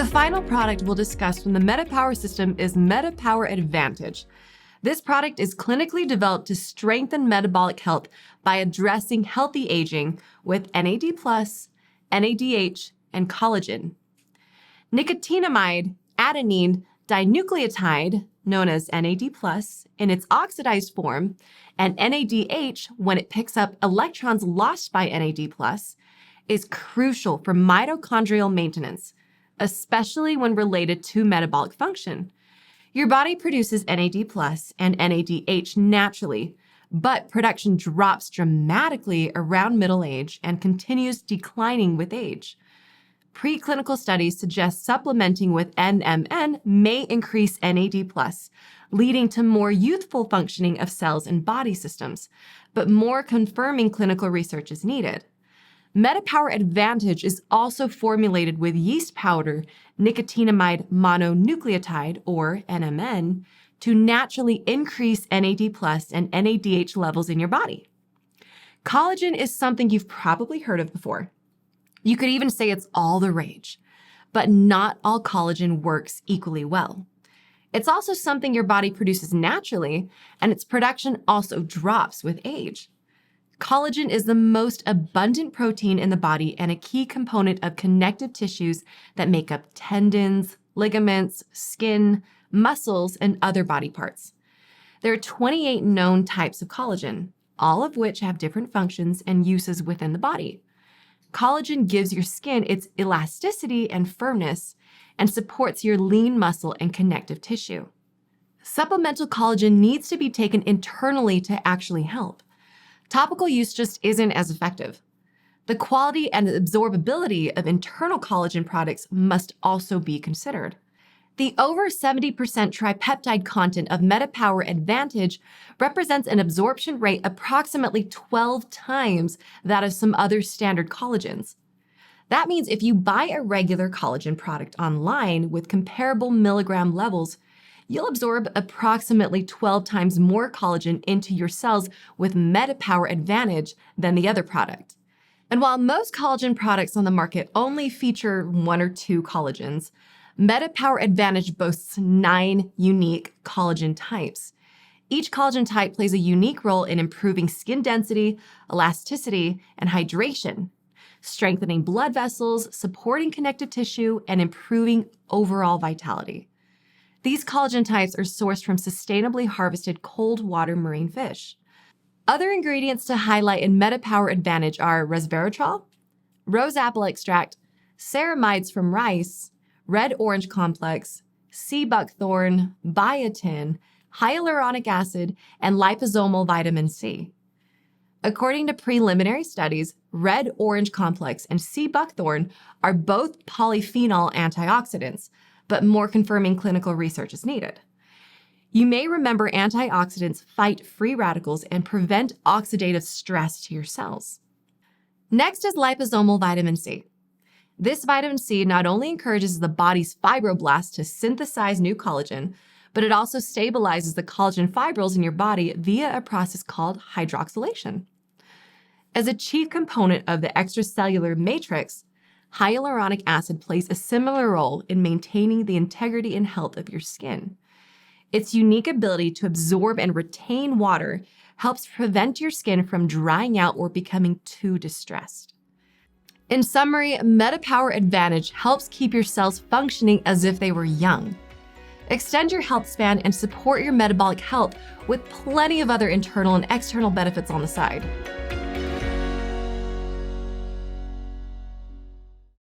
final product we'll discuss from the MetaPWR system is MetaPWR Advantage. This product is clinically developed to strengthen metabolic health by addressing healthy aging with NAD+, NADH, and collagen. Nicotinamide adenine dinucleotide, known as NAD+, in its oxidized form, and NADH, when it picks up electrons lost by NAD+, is crucial for mitochondrial maintenance, especially when related to metabolic function. Your body produces NAD+ and NADH naturally, but production drops dramatically around middle age and continues declining with age. Preclinical studies suggest supplementing with NMN may increase NAD+, leading to more youthful functioning of cells and body systems, but more confirming clinical research is needed. MetaPWR Advantage is also formulated with yeast powder nicotinamide mononucleotide, or NMN, to naturally increase NAD+ and NADH levels in your body. Collagen is something you've probably heard of before. You could even say it's all the rage, but not all collagen works equally well. It's also something your body produces naturally, and its production also drops with age. Collagen is the most abundant protein in the body and a key component of connective tissues that make up tendons, ligaments, skin, muscles, and other body parts. There are 28 known types of collagen, all of which have different functions and uses within the body. Collagen gives your skin its elasticity and firmness and supports your lean muscle and connective tissue. Supplemental collagen needs to be taken internally to actually help. Topical use just isn't as effective. The quality and absorbability of internal collagen products must also be considered. The over 70% tripeptide content of MetaPWR Advantage represents an absorption rate approximately 12 times that of some other standard collagens. That means if you buy a regular collagen product online with comparable milligram levels, you'll absorb approximately 12 times more collagen into your cells with MetaPWR Advantage than the other product. And while most collagen products on the market only feature 1 or 2 collagens, MetaPWR Advantage boasts 9 unique collagen types. Each collagen type plays a unique role in improving skin density, elasticity, and hydration, strengthening blood vessels, supporting connective tissue, and improving overall vitality. These collagen types are sourced from sustainably harvested cold water marine fish. Other ingredients to highlight in MetaPWR Advantage are resveratrol, rose apple extract, ceramides from rice, red orange complex, sea buckthorn, biotin, hyaluronic acid, and liposomal vitamin C. According to preliminary studies, red orange complex and sea buckthorn are both polyphenol antioxidants, but more confirming clinical research is needed. You may remember antioxidants fight free radicals and prevent oxidative stress to your cells. Next is liposomal vitamin C. This vitamin C not only encourages the body's fibroblasts to synthesize new collagen, but it also stabilizes the collagen fibrils in your body via a process called hydroxylation. As a chief component of the extracellular matrix, hyaluronic acid plays a similar role in maintaining the integrity and health of your skin. Its unique ability to absorb and retain water helps prevent your skin from drying out or becoming too distressed. In summary, MetaPWR Advantage helps keep your cells functioning as if they were young. Extend your health span and support your metabolic health with plenty of other internal and external benefits on the side.